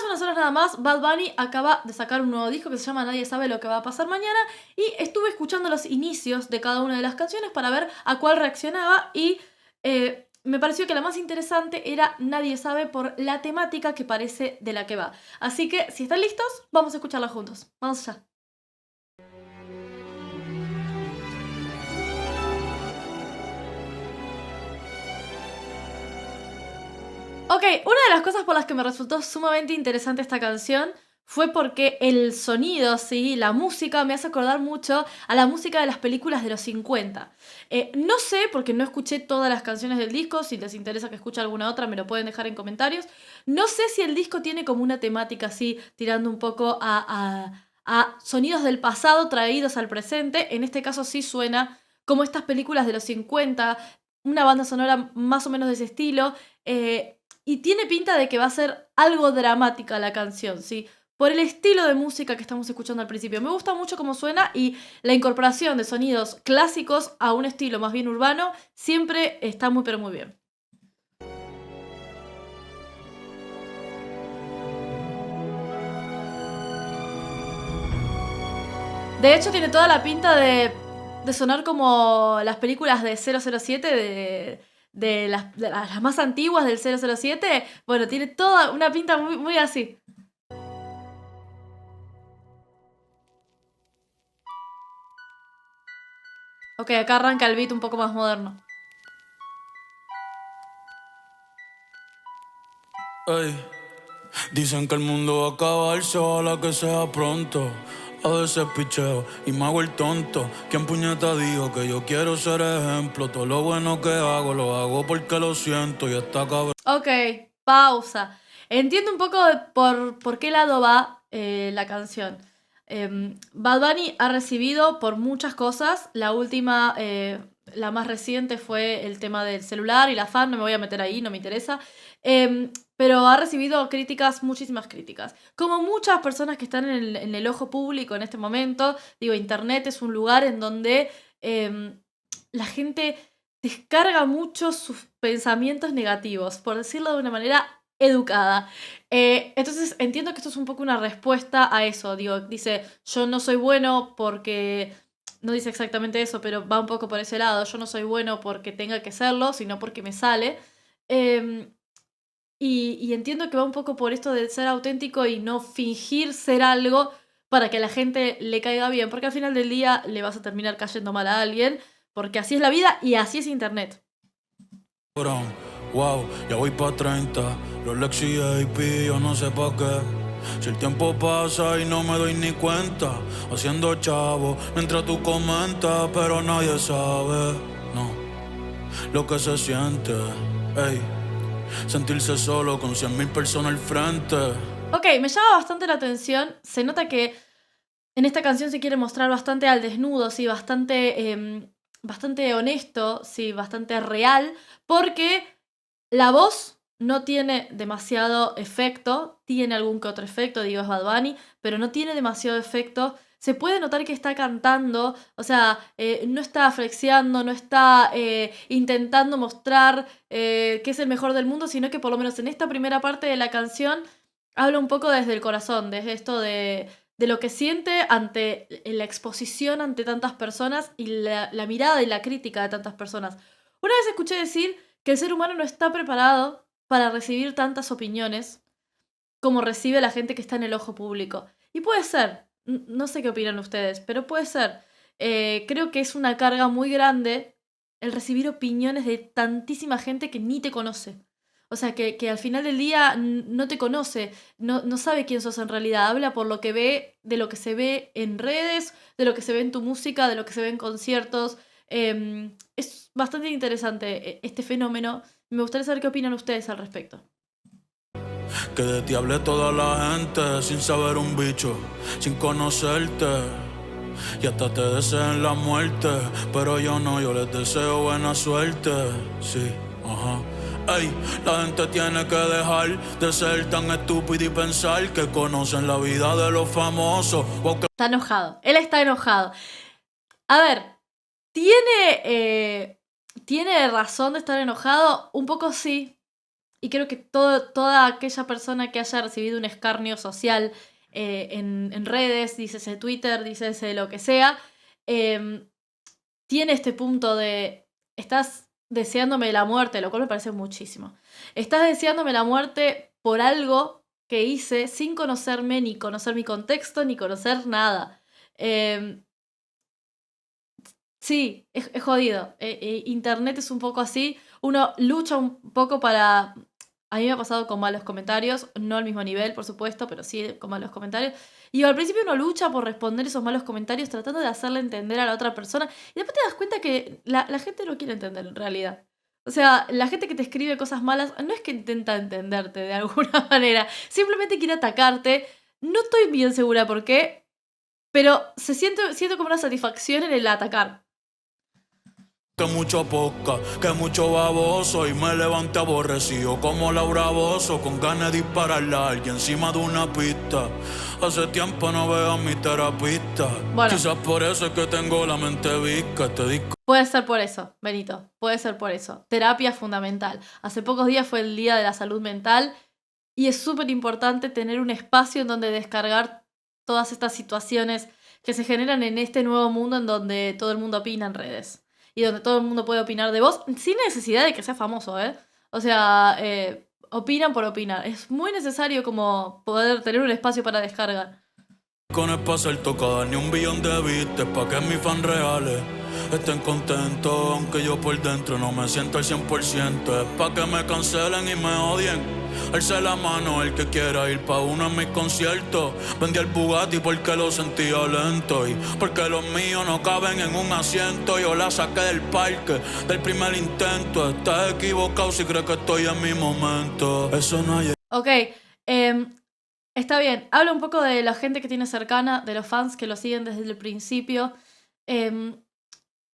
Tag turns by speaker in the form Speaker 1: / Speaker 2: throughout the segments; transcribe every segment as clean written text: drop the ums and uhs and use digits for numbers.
Speaker 1: Hace unas horas nada más, Bad Bunny acaba de sacar un nuevo disco que se llama Nadie sabe lo que va a pasar mañana y estuve escuchando los inicios de cada una de las canciones para ver a cuál reaccionaba y me pareció que la más interesante era Nadie sabe por la temática que parece de la que va. Así que, si están listos, vamos a escucharla juntos. Vamos allá. Ok, una de las cosas por las que me resultó sumamente interesante esta canción fue porque el sonido, sí, la música me hace acordar mucho a la música de las películas de los 50. No sé, porque no escuché todas las canciones del disco, si les interesa que escuche alguna otra me lo pueden dejar en comentarios. No sé si el disco tiene como una temática así, tirando un poco a sonidos del pasado traídos al presente. En este caso sí suena como estas películas de los 50, una banda sonora más o menos de ese estilo. Y tiene pinta de que va a ser algo dramática la canción, ¿sí? Por el estilo de música que estamos escuchando al principio. Me gusta mucho cómo suena y la incorporación de sonidos clásicos a un estilo más bien urbano siempre está muy pero muy bien. De hecho tiene toda la pinta de sonar como las películas de 007 de las más antiguas del 007. Bueno, tiene toda una pinta muy, muy así. Ok, acá arranca el beat un poco más moderno.
Speaker 2: Ey, dicen que el mundo va a acabarse, ojalá que sea pronto. A veces picheo y me hago el tonto. ¿Quién puñeta dijo que yo quiero ser ejemplo? Todo lo bueno que hago, lo hago porque lo siento y está cabrón.
Speaker 1: Ok, pausa. Entiendo un poco por qué lado va la canción. Bad Bunny ha recibido por muchas cosas. La última, la más reciente fue el tema del celular y la fan. No me voy a meter ahí, no me interesa. Pero ha recibido críticas, muchísimas críticas. Como muchas personas que están en el ojo público en este momento, digo, Internet es un lugar en donde la gente descarga mucho sus pensamientos negativos, por decirlo de una manera educada. Entonces entiendo que esto es un poco una respuesta a eso. Digo, dice, yo no soy bueno porque... No dice exactamente eso, pero va un poco por ese lado. Yo no soy bueno porque tenga que serlo, sino porque me sale. Eh, y entiendo que va un poco por esto de ser auténtico y no fingir ser algo para que a la gente le caiga bien, porque al final del día le vas a terminar cayendo mal a alguien, porque así es la vida y así es Internet.
Speaker 2: Wow, ya voy pa' 30. Rolex y AP, yo no sé pa' qué. Si el tiempo pasa y no me doy ni cuenta, haciendo chavo mientras tú comentas, pero nadie sabe, no, lo que se siente, ey, sentirse solo con 100.000 personas al frente.
Speaker 1: Ok, me llama bastante la atención. Se nota que en esta canción se quiere mostrar bastante al desnudo, sí, bastante honesto, sí, bastante real, porque la voz no tiene demasiado efecto, tiene algún que otro efecto, digo, es Bad Bunny, pero no tiene demasiado efecto. Se puede notar que está cantando, o sea, no está flexeando, no está intentando mostrar que es el mejor del mundo, sino que por lo menos en esta primera parte de la canción habla un poco desde el corazón, desde esto de lo que siente ante la exposición ante tantas personas y la mirada y la crítica de tantas personas. Una vez escuché decir que el ser humano no está preparado para recibir tantas opiniones como recibe la gente que está en el ojo público. Y puede ser, no sé qué opinan ustedes, pero puede ser. Creo que es una carga muy grande el recibir opiniones de tantísima gente que ni te conoce. O sea, que al final del día no te conoce, no sabe quién sos en realidad. Habla por lo que ve, de lo que se ve en redes, de lo que se ve en tu música, de lo que se ve en conciertos. Es bastante interesante este fenómeno. Me gustaría saber qué opinan ustedes al respecto.
Speaker 2: Que de ti hable toda la gente sin saber un bicho, sin conocerte. Y hasta te deseen la muerte, pero yo no, yo les deseo buena suerte. Sí, ajá. Ey, la gente tiene que dejar de ser tan estúpida y pensar que conocen la vida de los famosos.
Speaker 1: Está enojado. Él está enojado. A ver, ¿tiene razón de estar enojado? Un poco sí. y creo que toda aquella persona que haya recibido un escarnio social en redes, dícese Twitter, dícese lo que sea, tiene este punto de estás deseándome la muerte, lo cual me parece muchísimo. Estás deseándome la muerte por algo que hice sin conocerme, ni conocer mi contexto, ni conocer nada. Sí, es jodido. Internet es un poco así. Uno lucha un poco para... A mí me ha pasado con malos comentarios, no al mismo nivel, por supuesto, pero sí con malos comentarios. Y al principio uno lucha por responder esos malos comentarios tratando de hacerle entender a la otra persona. Y después te das cuenta que la gente no quiere entender en realidad. O sea, la gente que te escribe cosas malas no es que intenta entenderte de alguna manera. Simplemente quiere atacarte. No estoy bien segura por qué, pero siento como una satisfacción en el atacar.
Speaker 2: Que mucho poca, que mucho baboso. Y me levanté aborrecido como Laura Bozo, con ganas de dispararle a alguien encima de una pista. Hace tiempo no veo a mi terapista.
Speaker 1: Bueno.
Speaker 2: Quizás por eso es que tengo la mente visca. Este disco.
Speaker 1: Puede ser por eso, Benito. Puede ser por eso. Terapia es fundamental. Hace pocos días fue el Día de la Salud Mental y es súper importante tener un espacio en donde descargar todas estas situaciones que se generan en este nuevo mundo en donde todo el mundo opina en redes. Y donde todo el mundo puede opinar de vos sin necesidad de que sea famoso, ¿eh? O sea, opinan por opinar. Es muy necesario como poder tener un espacio para descargar.
Speaker 2: Con el pasar tocada ni 1 billón de vistas pa' que mis fans reales estén contentos, aunque yo por dentro no me siento al 100%. Es pa' que me cancelen y me odien. Alce la mano el que quiera ir pa' uno en mis conciertos. Vendí el Bugatti porque lo sentía lento y porque los míos no caben en un asiento. Yo la saqué del parque del primer intento. Estás equivocado si crees que estoy en mi momento. Eso no hay...
Speaker 1: Ok, está bien. Habla un poco de la gente que tiene cercana, de los fans que lo siguen desde el principio.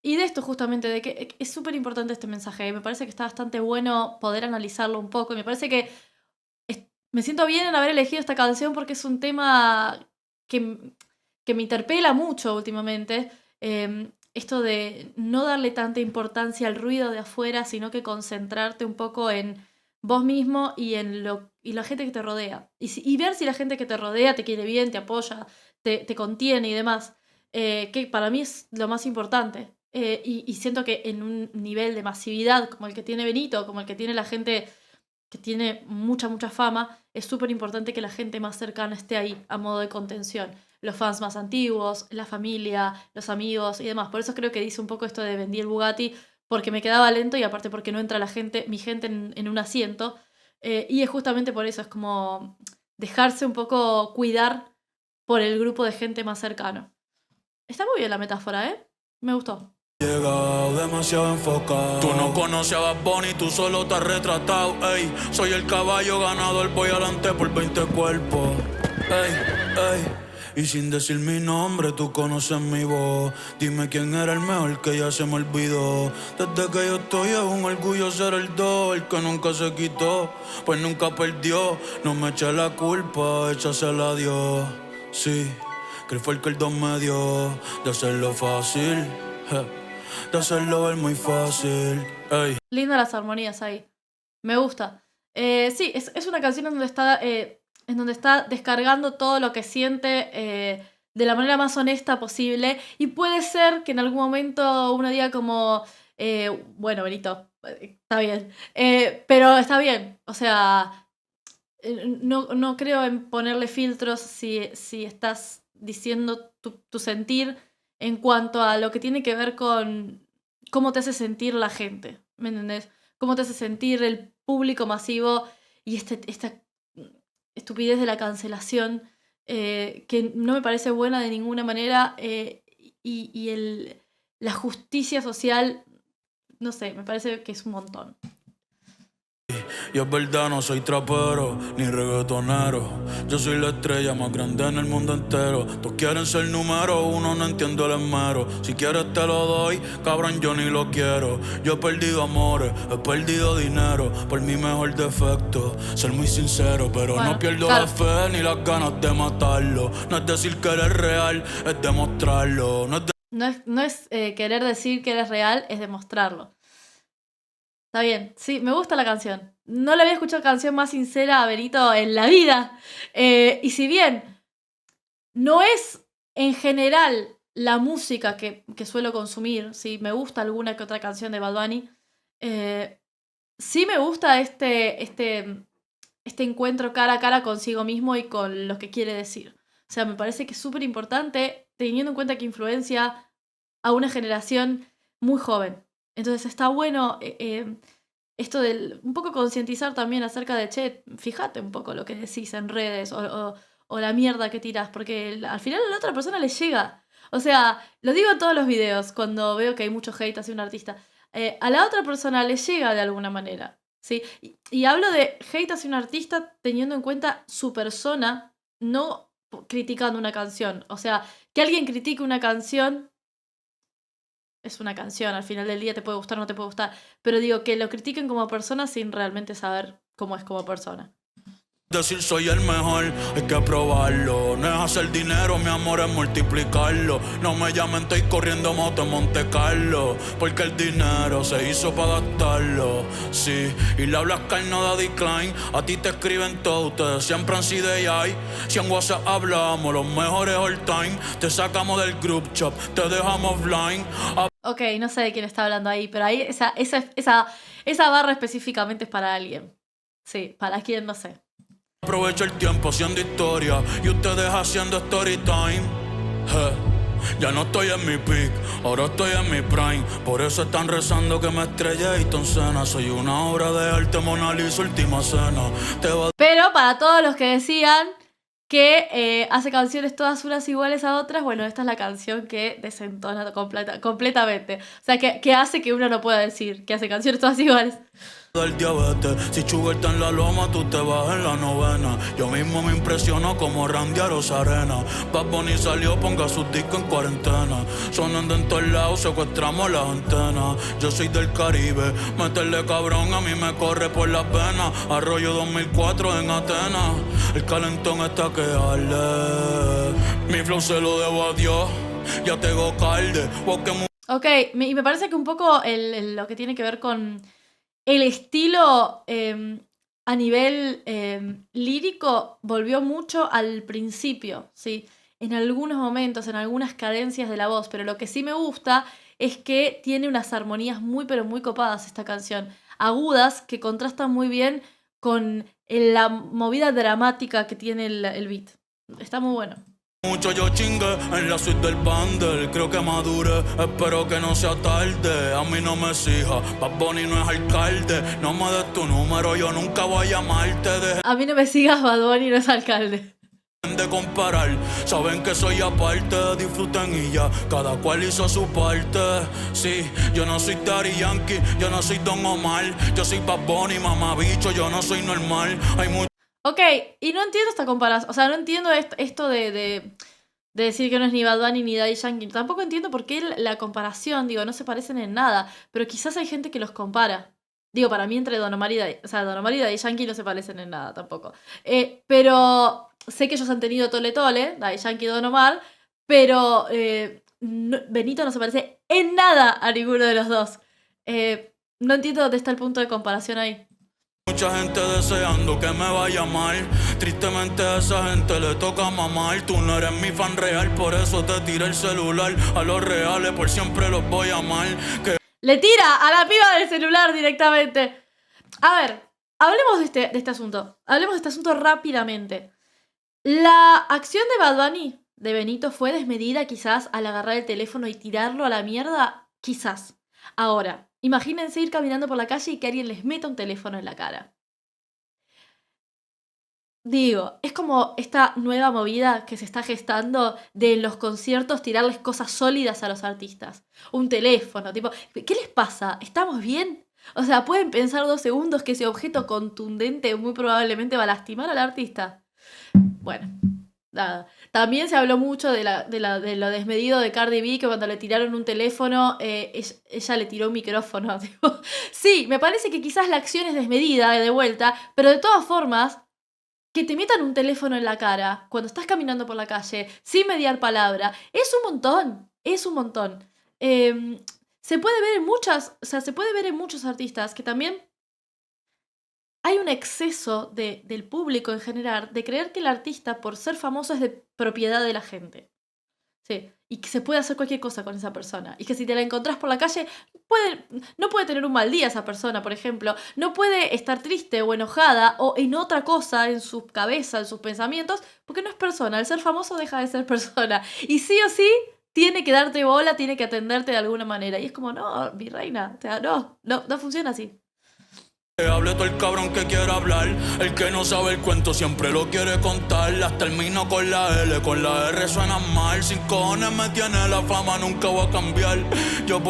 Speaker 1: Y de esto justamente, de que es súper importante este mensaje. Y me parece que está bastante bueno poder analizarlo un poco. Y me parece que me siento bien en haber elegido esta canción porque es un tema que me interpela mucho últimamente. Esto de no darle tanta importancia al ruido de afuera, sino que concentrarte un poco en vos mismo y en la gente que te rodea. Y ver si la gente que te rodea te quiere bien, te apoya, te contiene y demás. Que para mí es lo más importante. Y siento que en un nivel de masividad como el que tiene Benito, como el que tiene la gente que tiene mucha fama, es súper importante que la gente más cercana esté ahí a modo de contención. Los fans más antiguos, la familia, los amigos y demás. Por eso creo que dice un poco esto de vendí el Bugatti porque me quedaba lento y aparte porque no entra mi gente en un asiento. Y es justamente por eso, es como dejarse un poco cuidar por el grupo de gente más cercano. Está muy bien la metáfora, ¿eh? Me gustó.
Speaker 2: Llegado demasiado enfocado. Tú no conoces a Bad Bunny, tú solo te has retratado. Ey, soy el caballo ganador, voy adelante por 20 cuerpos. Ey, ey. Y sin decir mi nombre, tú conoces mi voz. Dime quién era el mejor que ya se me olvidó. Desde que yo estoy es un orgullo ser el dos, el que nunca se quitó, pues nunca perdió. No me eché la culpa, échasela a Dios. Sí, que él fue el que el dos me dio. De hacerlo fácil, de hacerlo ver muy fácil. Ey.
Speaker 1: Lindas las armonías ahí. Me gusta. Sí, es una canción en donde está descargando todo lo que siente de la manera más honesta posible. Y puede ser que en algún momento uno diga como, bueno, Benito, está bien. Pero está bien. O sea, no creo en ponerle filtros si estás diciendo tu sentir en cuanto a lo que tiene que ver con cómo te hace sentir la gente, ¿me entendés? Cómo te hace sentir el público masivo y esta estupidez de la cancelación que no me parece buena de ninguna manera y la justicia social, no sé, me parece que es un montón.
Speaker 2: Y es verdad, no soy trapero ni reggaetonero. Yo soy la estrella más grande en el mundo entero. Todos quieren ser número uno, no entiendo el esmero. Si quieres te lo doy, cabrón, yo ni lo quiero. Yo he perdido amores, he perdido dinero por mi mejor defecto, ser muy sincero. Pero bueno, no pierdo la fe ni las ganas de matarlo. No es decir que eres real, es demostrarlo.
Speaker 1: No es querer decir que eres real, es demostrarlo. Está bien, sí, me gusta la canción. no le había escuchado canción más sincera a Benito en la vida. Y si bien no es en general la música que suelo consumir, ¿sí? Me gusta alguna que otra canción de Bad Bunny, sí me gusta este encuentro cara a cara consigo mismo y con lo que quiere decir. O sea, me parece que es súper importante, teniendo en cuenta que influencia a una generación muy joven. Entonces está bueno esto del un poco concientizar también acerca de, che, fíjate un poco lo que decís en redes o la mierda que tirás, porque al final a la otra persona le llega. O sea, lo digo en todos los videos cuando veo que hay mucho hate hacia un artista. A la otra persona le llega de alguna manera. ¿Sí? Y hablo de hate hacia un artista teniendo en cuenta su persona, no criticando una canción. O sea, que alguien critique una canción es una canción, al final del día te puede gustar o no te puede gustar, pero digo que lo critiquen como persona sin realmente saber cómo es como persona.
Speaker 2: Decir soy el mejor, hay que probarlo. No es hacer dinero, mi amor, es multiplicarlo. No me llamen, estoy corriendo moto en Monte Carlo, porque el dinero se hizo para gastarlo. Sí, y le hablas no da decline. A ti te escriben todo, ustedes siempre han sido AI. Si en WhatsApp hablamos, los mejores all time. Te sacamos del group chat, te dejamos blind.
Speaker 1: Ok, no sé de quién está hablando ahí, pero ahí esa barra específicamente es para alguien. Sí, para quién no sé.
Speaker 2: Aprovecho el tiempo haciendo historia y ustedes haciendo story time. Ya no estoy en mi peak, ahora estoy en mi prime. Por eso están rezando que me estrelle Ayrton Senna. Soy una obra de arte, Mona Lisa, última cena.
Speaker 1: Pero para todos los que decían que hace canciones todas unas iguales a otras, bueno, esta es la canción que desentona completamente. O sea, que hace que uno no pueda decir que hace canciones todas iguales.
Speaker 2: Del diabetes, si Sugar está en la loma, tú te vas en la novena. Yo mismo me impresiono como Randy a Rosarena. Bad Bunny salió, ponga sus discos en cuarentena. Sonando en todos lados, secuestramos las antenas. Yo soy del Caribe, meterle cabrón a mí me corre por las venas. Arroyo 2004 en Atenas, el calentón está que arde. Mi flow se lo debo a Dios, ya tengo calde.
Speaker 1: Ok, y me parece que un poco lo que tiene que ver con el estilo a nivel lírico volvió mucho al principio, ¿sí? En algunos momentos, en algunas cadencias de la voz, pero lo que sí me gusta es que tiene unas armonías muy pero muy copadas esta canción, agudas que contrastan muy bien con la movida dramática que tiene el beat. Está muy bueno.
Speaker 2: Mucho yo chingue en la suite del bundle. Creo que madure, espero que no sea tarde. A mí no me exija, Bad Bunny no es alcalde. No me des tu número, yo nunca voy a llamarte.
Speaker 1: A mí no me sigas, Bad Bunny no es alcalde.
Speaker 2: De comparar, saben que soy aparte, disfruten y ya, cada cual hizo su parte. Sí, yo no soy Daddy Yankee, yo no soy Don Omar, yo soy Bad Bunny, mamabicho, yo no soy normal. Hay mucho.
Speaker 1: Ok, y no entiendo esta comparación, o sea, no entiendo esto de decir que no es ni Bad Bunny ni Daddy Yankee. Tampoco entiendo por qué la comparación, digo, no se parecen en nada, pero quizás hay gente que los compara. Digo, para mí entre Don Omar y Daddy Yankee no se parecen en nada tampoco. Pero sé que ellos han tenido Tole Tole, Daddy Yankee y Don Omar, pero Benito no se parece en nada a ninguno de los dos. No entiendo dónde está el punto de comparación ahí.
Speaker 2: Mucha gente deseando que me vaya mal. Tristemente a esa gente le toca mamar. Tú no eres mi fan real, por eso te tiré el celular. A los reales por siempre los voy a amar.
Speaker 1: Le tira a la piba del celular directamente. A ver, hablemos de este asunto. Hablemos de este asunto rápidamente. La acción de Bad Bunny, de Benito, fue desmedida quizás al agarrar el teléfono y tirarlo a la mierda. Quizás. Ahora, imagínense ir caminando por la calle y que alguien les meta un teléfono en la cara. Digo, es como esta nueva movida que se está gestando de en los conciertos tirarles cosas sólidas a los artistas. Un teléfono, tipo, ¿qué les pasa? ¿Estamos bien? O sea, pueden pensar 2 segundos que ese objeto contundente muy probablemente va a lastimar al artista. Bueno, nada. También se habló mucho de lo desmedido de Cardi B, que cuando le tiraron un teléfono, ella le tiró un micrófono. Tipo. Sí, me parece que quizás la acción es desmedida de vuelta, pero de todas formas, que te metan un teléfono en la cara cuando estás caminando por la calle sin mediar palabra, es un montón, es un montón. Se puede ver en muchos artistas que también hay un exceso del público en general de creer que el artista, por ser famoso, es de propiedad de la gente. Sí, y que se puede hacer cualquier cosa con esa persona. Y que si te la encontrás por la calle, no puede tener un mal día esa persona, por ejemplo. No puede estar triste o enojada o en otra cosa en su cabeza, en sus pensamientos, porque no es persona. Al ser famoso deja de ser persona. Y sí o sí, tiene que darte bola, tiene que atenderte de alguna manera. Y es como, no, mi reina, o sea, no funciona así.
Speaker 2: Que hable todo el cabrón que quiera hablar. El que no sabe el cuento siempre lo quiere contar. Las termino con la L, con la R suena mal. Sin cojones me tiene la fama, nunca voy a cambiar.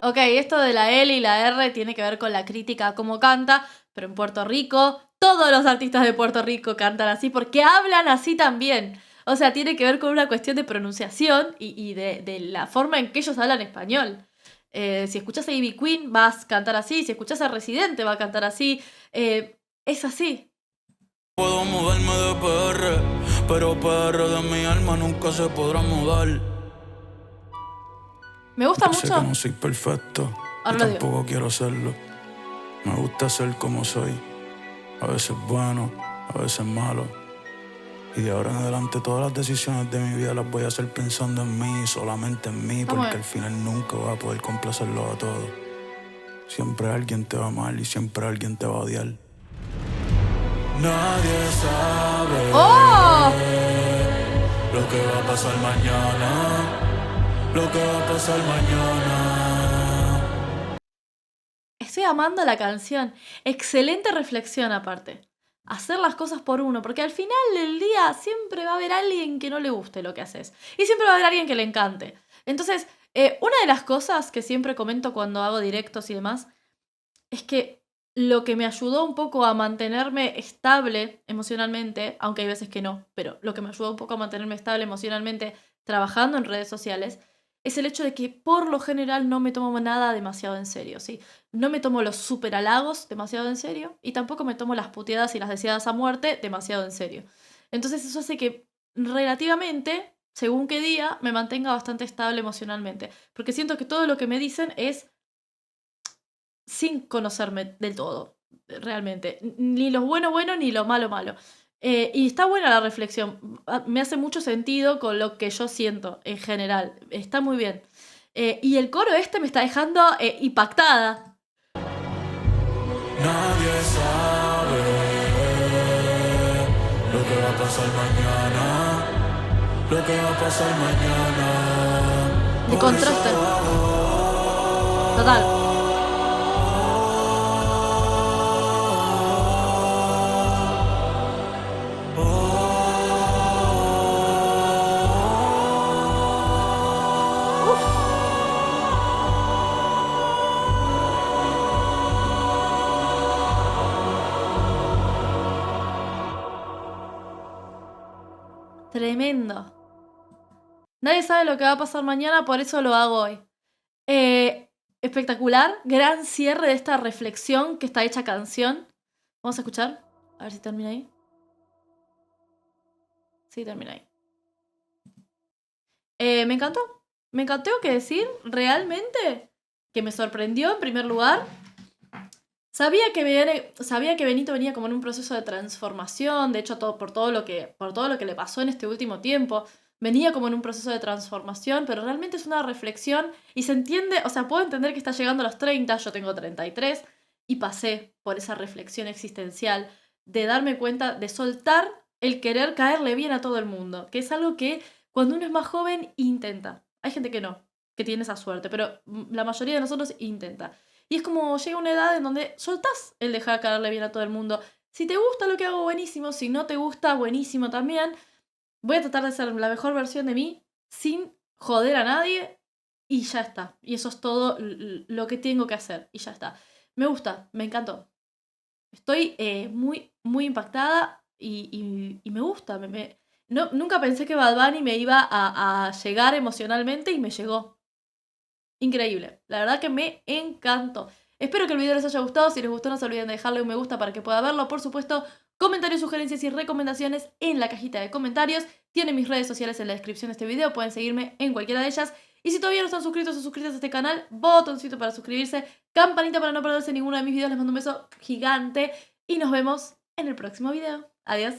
Speaker 1: Ok, esto de la L y la R tiene que ver con la crítica a cómo canta, pero en Puerto Rico, todos los artistas de Puerto Rico cantan así porque hablan así también. O sea, tiene que ver con una cuestión de pronunciación y de la forma en que ellos hablan español. Si escuchas a Ivy Queen, vas a cantar así. Si escuchas a Residente, va a cantar así. Es así.
Speaker 2: Puedo mudarme de PR, pero PR de mi alma nunca se podrá mudar.
Speaker 1: Me gusta
Speaker 2: Yo
Speaker 1: mucho.
Speaker 2: sé que no soy perfecto y
Speaker 1: Ahora lo digo.
Speaker 2: tampoco quiero serlo. Me gusta ser como soy. A veces bueno, a veces malo. Y de ahora en adelante todas las decisiones de mi vida las voy a hacer pensando en mí, solamente en mí, porque al final nunca voy a poder complacerlo a todos. Siempre alguien te va a amar y siempre alguien te va a odiar. Nadie sabe lo que va a pasar mañana. Lo que va a pasar mañana.
Speaker 1: Estoy amando la canción. Excelente reflexión aparte. Hacer las cosas por uno, porque al final del día siempre va a haber alguien que no le guste lo que haces. Y siempre va a haber alguien que le encante. Entonces, una de las cosas que siempre comento cuando hago directos y demás, es que lo que me ayudó un poco a mantenerme estable emocionalmente, aunque hay veces que no, pero lo que me ayudó un poco a mantenerme estable emocionalmente trabajando en redes sociales, es el hecho de que por lo general no me tomo nada demasiado en serio, ¿sí? No me tomo los super halagos demasiado en serio y tampoco me tomo las puteadas y las deseadas a muerte demasiado en serio. Entonces eso hace que relativamente, según qué día, me mantenga bastante estable emocionalmente. Porque siento que todo lo que me dicen es sin conocerme del todo, realmente. Ni lo bueno bueno, ni lo malo malo. Y está buena la reflexión. Me hace mucho sentido con lo que yo siento en general. Está muy bien. Y el coro este me está dejando impactada.
Speaker 2: Nadie sabe lo que va a pasar mañana. Lo que va a pasar mañana.
Speaker 1: De contraste. Total. Tremendo. Nadie sabe lo que va a pasar mañana, por eso lo hago hoy. Espectacular, gran cierre de esta reflexión que está hecha canción. Vamos a escuchar, a ver si termina ahí. Sí, termina ahí. Me encantó. Me encantó, que decir, realmente, que me sorprendió en primer lugar. Sabía que Benito venía como en un proceso de transformación, de hecho por todo lo que le pasó en este último tiempo, venía como en un proceso de transformación, pero realmente es una reflexión y se entiende, o sea, puedo entender que está llegando a los 30, yo tengo 33, y pasé por esa reflexión existencial de darme cuenta de soltar el querer caerle bien a todo el mundo, que es algo que cuando uno es más joven intenta. Hay gente que no, que tiene esa suerte, pero la mayoría de nosotros intenta. Y es como llega una edad en donde soltás el dejar caerle bien a todo el mundo. Si te gusta lo que hago, buenísimo. Si no te gusta, buenísimo también. Voy a tratar de ser la mejor versión de mí sin joder a nadie. Y ya está. Y eso es todo lo que tengo que hacer. Y ya está. Me gusta, me encantó. Estoy muy, muy impactada y me gusta. Nunca pensé que Bad Bunny me iba a llegar emocionalmente y me llegó. Increíble. La verdad que me encantó. Espero que el video les haya gustado. Si les gustó, no se olviden de dejarle un me gusta para que pueda verlo. Por supuesto, comentarios, sugerencias y recomendaciones en la cajita de comentarios. Tienen mis redes sociales en la descripción de este video. Pueden seguirme en cualquiera de ellas. Y si todavía no están suscritos o suscritas a este canal, botoncito para suscribirse, campanita para no perderse ninguno de mis videos. Les mando un beso gigante. y nos vemos en el próximo video. Adiós.